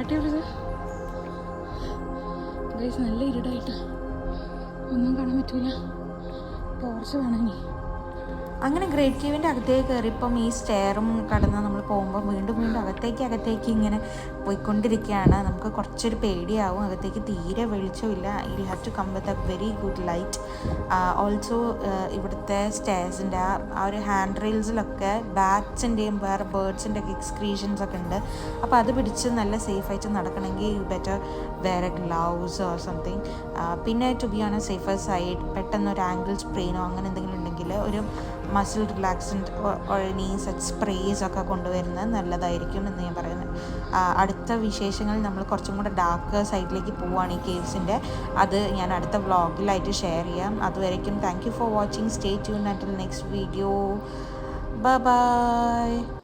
കാട്ടിയത് ഗൈസ്, നല്ല ഇരുടായിട്ട് ഒന്നും കാണാൻ പറ്റൂല. ടോർച്ച് വേണം ഇനി. അങ്ങനെ ഗ്രേറ്റ് കേവിൻ്റെ അകത്തേക്ക് കയറിയപ്പം ഈ സ്റ്റെയറും കടന്ന് നമ്മൾ പോകുമ്പോൾ വീണ്ടും വീണ്ടും അകത്തേക്ക് ഇങ്ങനെ പോയിക്കൊണ്ടിരിക്കുകയാണ്. നമുക്ക് കുറച്ചൊരു പേടിയാവും. അകത്തേക്ക് തീരെ വെളിച്ചമില്ല. You have to come with a very good light. Also ഇവിടുത്തെ സ്റ്റെയർസിൻ്റെ ആ ഒരു ഹാൻഡ് റെയിൽസിലൊക്കെ ബാറ്റ്സിൻ്റെയും വേറെ ബേർഡ്സിൻ്റെ ഒക്കെ എക്സ്ക്രീഷൻസ് ഒക്കെ ഉണ്ട്. അപ്പോൾ അത് പിടിച്ച് നല്ല സേഫായിട്ട് നടക്കണമെങ്കിൽ you better wear gloves or something. പിന്നെ to be on a safer side, പെട്ടെന്ന് ഒരു ആംഗിൾ സ്പ്രെയിനോ അങ്ങനെ എന്തെങ്കിലും ഉണ്ടെങ്കിൽ ഒരു മസിൽ റിലാക്സൻറ്റ് ഒഴനി സച്ച് സ്പ്രേസ് ഒക്കെ കൊണ്ടുവരുന്നത് നല്ലതായിരിക്കും എന്ന് ഞാൻ പറയുന്നത്. അടുത്ത വിശേഷങ്ങൾ നമ്മൾ കുറച്ചും കൂടെ ഡാർക്ക് സൈഡിലേക്ക് പോവുകയാണ് ഈ കേവ്സിൻ്റെ. അത് ഞാൻ അടുത്ത വ്ളോഗിലായിട്ട് ഷെയർ ചെയ്യാം. അതുവരയ്ക്കും thank you for watching. Stay tune until next video. Bye by.